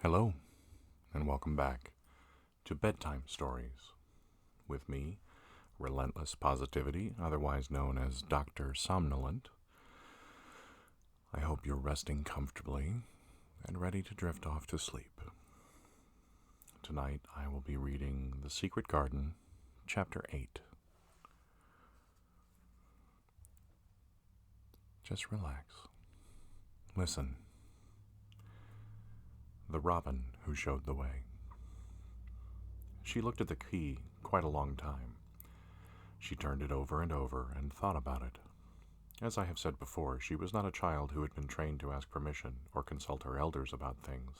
Hello, and welcome back to Bedtime Stories with me, Relentless Positivity, otherwise known as Dr. Somnolent. I hope you're resting comfortably and ready to drift off to sleep. Tonight I will be reading The Secret Garden, Chapter 8. Just relax. Listen. The Robin Who Showed the Way. She looked at the key quite a long time. She turned it over and over and thought about it. As I have said before, she was not a child who had been trained to ask permission or consult her elders about things.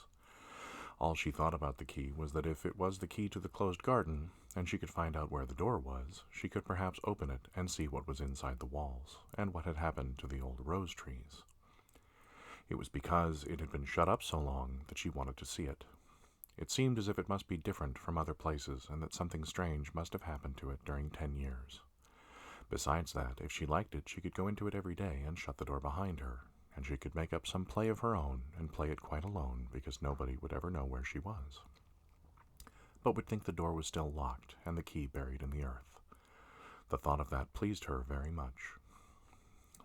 All she thought about the key was that if it was the key to the closed garden, and she could find out where the door was, she could perhaps open it and see what was inside the walls, and what had happened to the old rose trees. It was because it had been shut up so long that she wanted to see it. It seemed as if it must be different from other places, and that something strange must have happened to it during 10 years. Besides that, if she liked it, she could go into it every day and shut the door behind her, and she could make up some play of her own and play it quite alone, because nobody would ever know where she was, but would think the door was still locked and the key buried in the earth. The thought of that pleased her very much.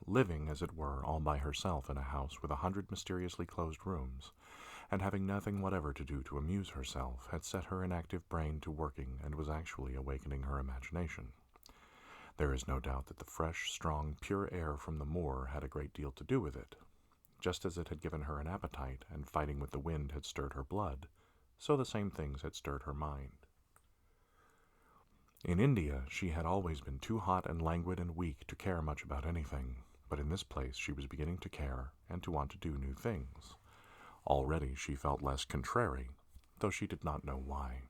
Living, as it were, all by herself in a house with 100 mysteriously closed rooms, and having nothing whatever to do to amuse herself, had set her inactive brain to working and was actually awakening her imagination. There is no doubt that the fresh, strong, pure air from the moor had a great deal to do with it. Just as it had given her an appetite, and fighting with the wind had stirred her blood, so the same things had stirred her mind. In India, she had always been too hot and languid and weak to care much about anything, but in this place she was beginning to care and to want to do new things. Already she felt less contrary, though she did not know why.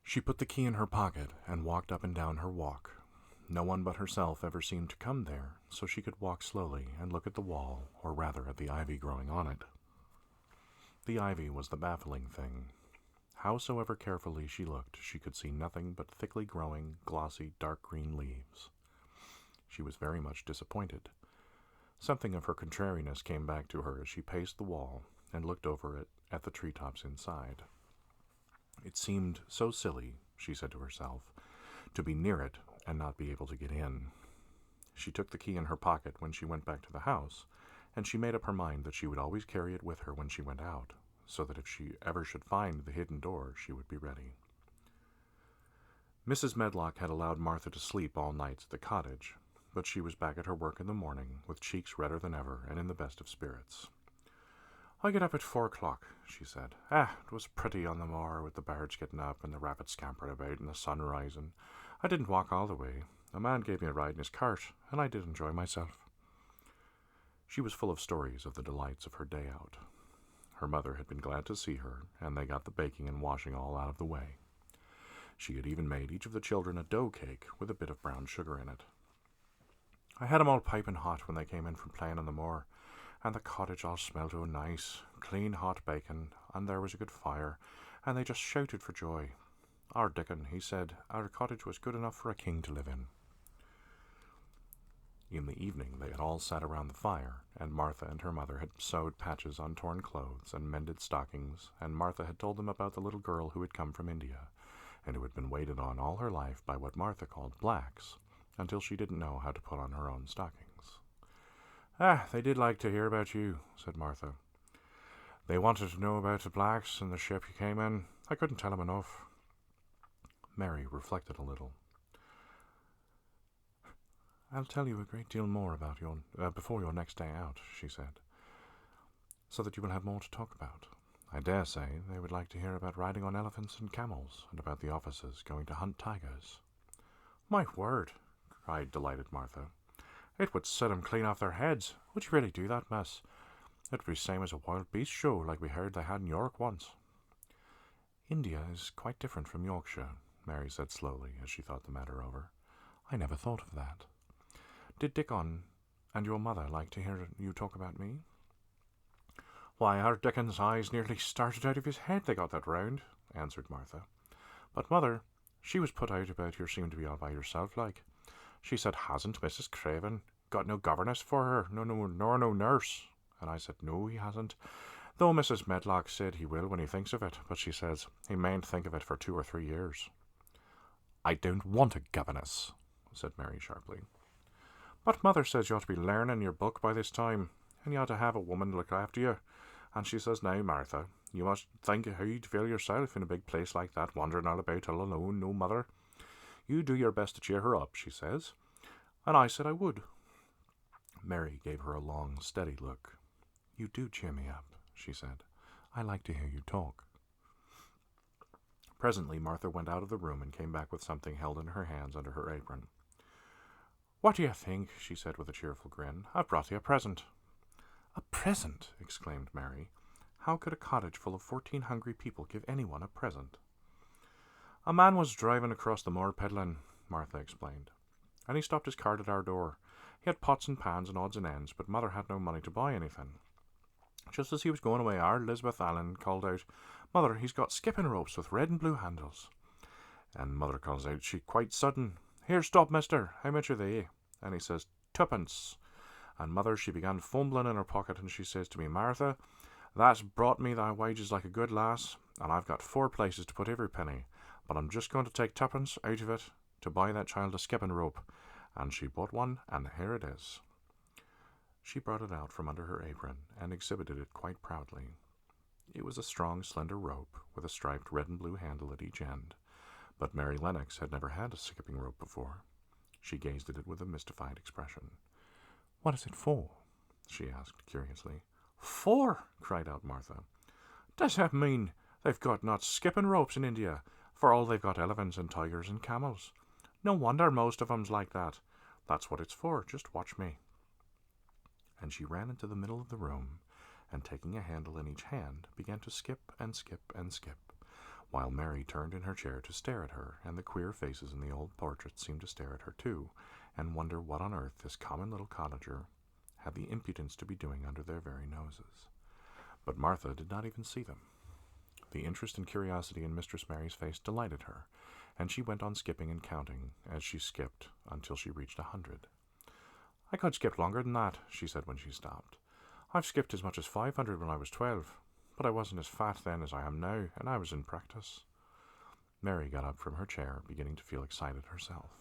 She put the key in her pocket and walked up and down her walk. No one but herself ever seemed to come there, so she could walk slowly and look at the wall, or rather at the ivy growing on it. The ivy was the baffling thing. Howsoever carefully she looked, she could see nothing but thickly growing, glossy, dark green leaves. She was very much disappointed. Something of her contrariness came back to her as she paced the wall and looked over it at the treetops inside. It seemed so silly, she said to herself, to be near it and not be able to get in. She took the key in her pocket when she went back to the house, and she made up her mind that she would always carry it with her when she went out, so that if she ever should find the hidden door, she would be ready. Mrs. Medlock had allowed Martha to sleep all nights at the cottage, but she was back at her work in the morning, with cheeks redder than ever and in the best of spirits. "I get up at 4 o'clock," she said. It was pretty on the moor, with the birds getting up and the rabbits scampering about and the sun rising. I didn't walk all the way. A man gave me a ride in his cart, and I did enjoy myself. She was full of stories of the delights of her day out. Her mother had been glad to see her, and they got the baking and washing all out of the way. She had even made each of the children a dough cake with a bit of brown sugar in it. I had 'em all piping hot when they came in from playing on the moor, and the cottage all smelled so nice, clean hot bacon, and there was a good fire, and they just shouted for joy. Our Dickon, he said, our cottage was good enough for a king to live in. In the evening they had all sat around the fire, and Martha and her mother had sewed patches on torn clothes and mended stockings, and Martha had told them about the little girl who had come from India, and who had been waited on all her life by what Martha called blacks, until she didn't know how to put on her own stockings. They did like to hear about you," said Martha. "They wanted to know about the blacks and the ship you came in. I couldn't tell them enough." Mary reflected a little. "I'll tell you a great deal more about your before your next day out," she said, "so that you will have more to talk about. I dare say they would like to hear about riding on elephants and camels, and about the officers going to hunt tigers." "My word!" cried delighted Martha. "It would set 'em clean off their heads. Would you really do that, miss? It'd be the same as a wild beast show, like we heard they had in York once." "India is quite different from Yorkshire," Mary said slowly, as she thought the matter over. "I never thought of that. Did Dickon and your mother like to hear you talk about me?" "Why, our Dickon's eyes nearly started out of his head, they got that round," answered Martha. "But mother, she was put out about your seeming to be all by yourself, like. She said, hasn't Mrs. Craven got no governess for her, nor no nurse? And I said, no, he hasn't. Though Mrs. Medlock said he will when he thinks of it, but she says he mayn't think of it for 2 or 3 years. I don't want a governess, said Mary sharply. But Mother says you ought to be learning your book by this time, and you ought to have a woman to look after you. And she says, now, Martha, you must think how you'd feel yourself in a big place like that, wandering all about all alone, no mother. You do your best to cheer her up, she says. And I said I would. Mary gave her a long, steady look. You do cheer me up, she said. I like to hear you talk. Presently Martha went out of the room and came back with something held in her hands under her apron. What do you think? She said with a cheerful grin. I've brought you a present. A present? Exclaimed Mary. How could a cottage full of 14 hungry people give anyone a present? A man was driving across the moor peddling, Martha explained, and he stopped his cart at our door. He had pots and pans and odds and ends, but Mother had no money to buy anything. Just as he was going away, our Elizabeth Allen called out, Mother, he's got skipping ropes with red and blue handles. And Mother calls out, she quite sudden, Here, stop, mister, how much are they? And he says, 2pence. And Mother, she began fumbling in her pocket, and she says to me, Martha, that's brought me thy wages like a good lass, and I've got 4 places to put every penny, but I'm just going to take 2pence out of it to buy that child a skipping rope. And she bought one, and here it is. She brought it out from under her apron and exhibited it quite proudly. It was a strong, slender rope with a striped red and blue handle at each end, but Mary Lennox had never had a skipping rope before. She gazed at it with a mystified expression. What is it for? She asked curiously. For? Cried out Martha. Does that mean they've got not skipping ropes in India, for all they've got elephants and tigers and camels? No wonder most of 'em's like that. That's what it's for. Just watch me. And she ran into the middle of the room, and taking a handle in each hand, began to skip and skip and skip, while Mary turned in her chair to stare at her, and the queer faces in the old portraits seemed to stare at her too, and wonder what on earth this common little cottager had the impudence to be doing under their very noses. But Martha did not even see them. The interest and curiosity in Mistress Mary's face delighted her, and she went on skipping and counting as she skipped until she reached 100. I could skip longer than that, she said when she stopped. I've skipped as much as 500 when I was 12, but I wasn't as fat then as I am now, and I was in practice. Mary got up from her chair, beginning to feel excited herself.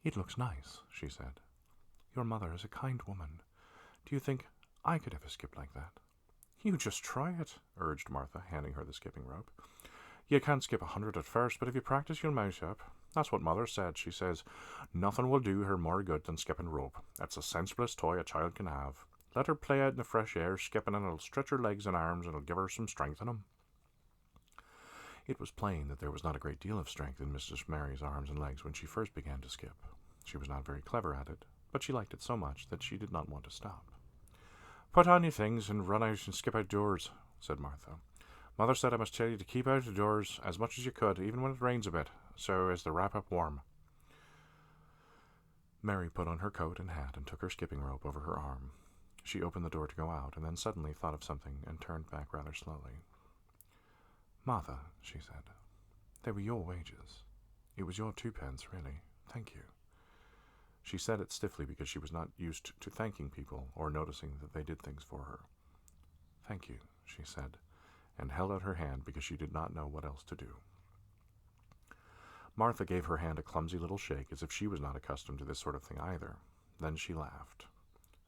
It looks nice, she said. Your mother is a kind woman. Do you think I could ever skip like that? You just try it, urged Martha, handing her the skipping rope. You can't skip 100 at first, but if you practice you'll mount up. That's what Mother said. She says, nothing will do her more good than skipping rope. That's the sensiblest toy a child can have. Let her play out in the fresh air, skipping, and it'll stretch her legs and arms, and it'll give her some strength in them. It was plain that there was not a great deal of strength in Mrs. Mary's arms and legs when she first began to skip. She was not very clever at it, but she liked it so much that she did not want to stop. Put on your things and run out and skip outdoors, said Martha. Mother said I must tell you to keep out of doors as much as you could, even when it rains a bit, so as to wrap up warm. Mary put on her coat and hat and took her skipping rope over her arm. She opened the door to go out, and then suddenly thought of something and turned back rather slowly. Martha, she said, they were your wages. It was your 2pence, really. Thank you. She said it stiffly because she was not used to thanking people or noticing that they did things for her. Thank you, she said, and held out her hand because she did not know what else to do. Martha gave her hand a clumsy little shake as if she was not accustomed to this sort of thing either. Then she laughed.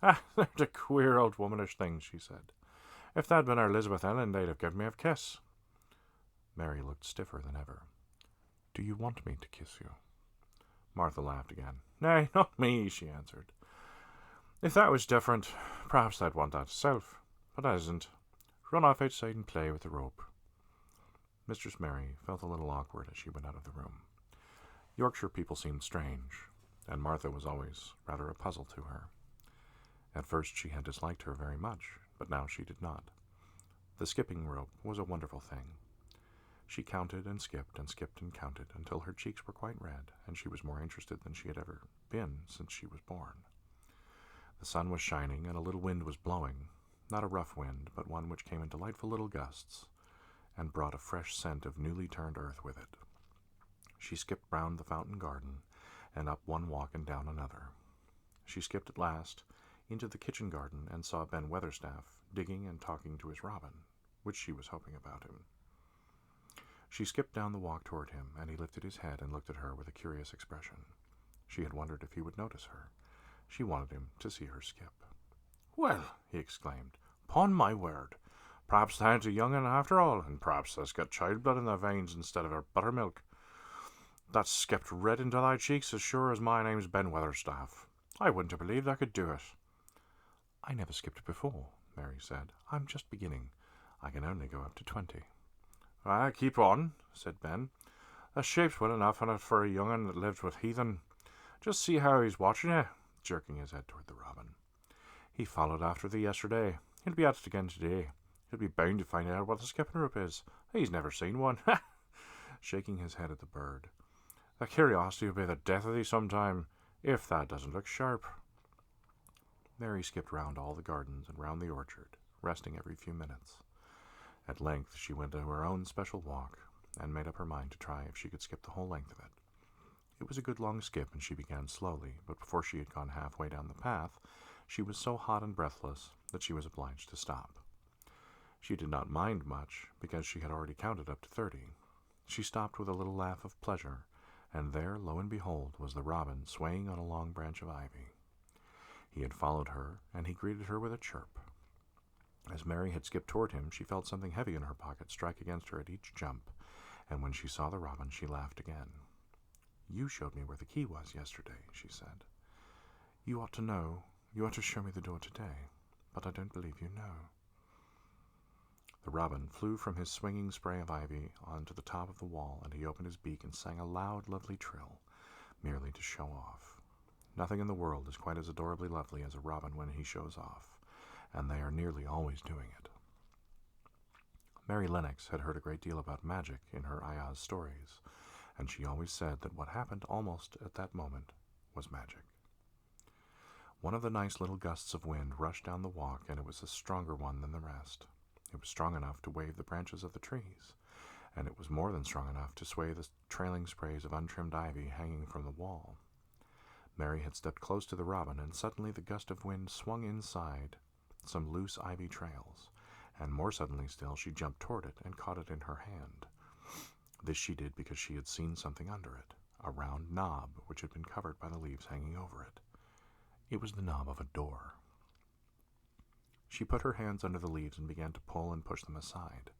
Ah, they're a queer old womanish thing, she said. If that'd been our Elizabeth Ellen, they'd have given me a kiss. Mary looked stiffer than ever. Do you want me to kiss you? Martha laughed again. Nay, not me, she answered. If that was different, perhaps I'd want that self, but that isn't. Run off outside and play with the rope. Mistress Mary felt a little awkward as she went out of the room. Yorkshire people seemed strange, and Martha was always rather a puzzle to her. At first she had disliked her very much, but now she did not. The skipping rope was a wonderful thing. She counted and skipped and counted until her cheeks were quite red, and she was more interested than she had ever been since she was born. The sun was shining, and a little wind was blowing, not a rough wind, but one which came in delightful little gusts, and brought a fresh scent of newly turned earth with it. She skipped round the fountain garden, and up one walk and down another. She skipped at last into the kitchen garden and saw Ben Weatherstaff digging and talking to his robin, which she was hoping about him. She skipped down the walk toward him, and he lifted his head and looked at her with a curious expression. She had wondered if he would notice her. She wanted him to see her skip. "Well," he exclaimed, "'pon my word, perhaps thou ain't a young un after all, and perhaps thou's got child blood in thy veins instead of her buttermilk. That's skipped red into thy cheeks as sure as my name's Ben Weatherstaff. I wouldn't have believed I could do it." "I never skipped before," Mary said. "I'm just beginning. I can only go up to 20. "Keep on," said Ben. "The shape's well enough in it for a young un that lived with heathen. Just see how he's watching you," jerking his head toward the robin. "He followed after thee yesterday. He'll be at it again today. He'll be bound to find out what the skipping rope is. He's never seen one," shaking his head at the bird. "The curiosity will be the death of thee sometime, if that doesn't look sharp." Mary skipped round all the gardens and round the orchard, resting every few minutes. At length she went to her own special walk, and made up her mind to try if she could skip the whole length of it. It was a good long skip, and she began slowly, but before she had gone halfway down the path, she was so hot and breathless that she was obliged to stop. She did not mind much, because she had already counted up to 30. She stopped with a little laugh of pleasure, and there, lo and behold, was the robin swaying on a long branch of ivy. He had followed her, and he greeted her with a chirp. As Mary had skipped toward him, she felt something heavy in her pocket strike against her at each jump, and when she saw the robin, she laughed again. "You showed me where the key was yesterday," she said. "You ought to know. You ought to show me the door today, but I don't believe you know." The robin flew from his swinging spray of ivy onto the top of the wall, and he opened his beak and sang a loud, lovely trill, merely to show off. Nothing in the world is quite as adorably lovely as a robin when he shows off, and they are nearly always doing it. Mary Lennox had heard a great deal about magic in her Ayah's stories, and she always said that what happened almost at that moment was magic. One of the nice little gusts of wind rushed down the walk, and it was a stronger one than the rest. It was strong enough to wave the branches of the trees, and it was more than strong enough to sway the trailing sprays of untrimmed ivy hanging from the wall. Mary had stepped close to the robin, and suddenly the gust of wind swung inside some loose ivy trails, and more suddenly still she jumped toward it and caught it in her hand. This she did because she had seen something under it, a round knob which had been covered by the leaves hanging over it. It was the knob of a door. She put her hands under the leaves and began to pull and push them aside.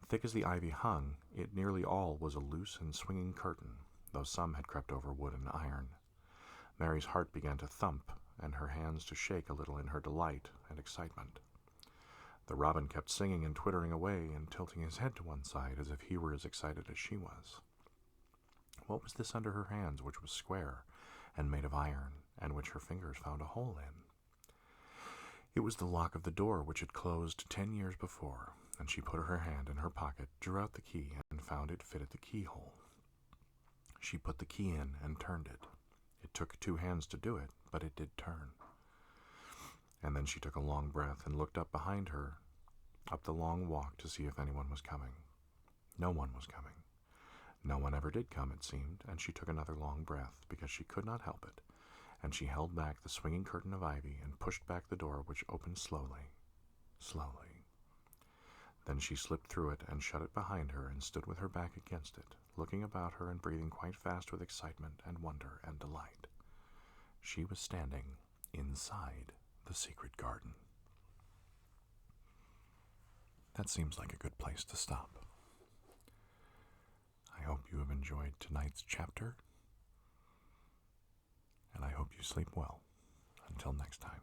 Thick as the ivy hung, it nearly all was a loose and swinging curtain, though some had crept over wood and iron. Mary's heart began to thump, and her hands to shake a little in her delight and excitement. The robin kept singing and twittering away and tilting his head to one side as if he were as excited as she was. What was this under her hands, which was square and made of iron, and which her fingers found a hole in? It was the lock of the door which had closed 10 years before, and she put her hand in her pocket, drew out the key, and found it fitted the keyhole. She put the key in and turned it. It took 2 hands to do it, but it did turn. And then she took a long breath and looked up behind her, up the long walk to see if anyone was coming. No one was coming. No one ever did come, it seemed, and she took another long breath, because she could not help it, and she held back the swinging curtain of ivy and pushed back the door, which opened slowly, slowly. Then she slipped through it and shut it behind her and stood with her back against it, looking about her and breathing quite fast with excitement and wonder and delight. She was standing inside the secret garden. That seems like a good place to stop. I hope you have enjoyed tonight's chapter, and I hope you sleep well. Until next time.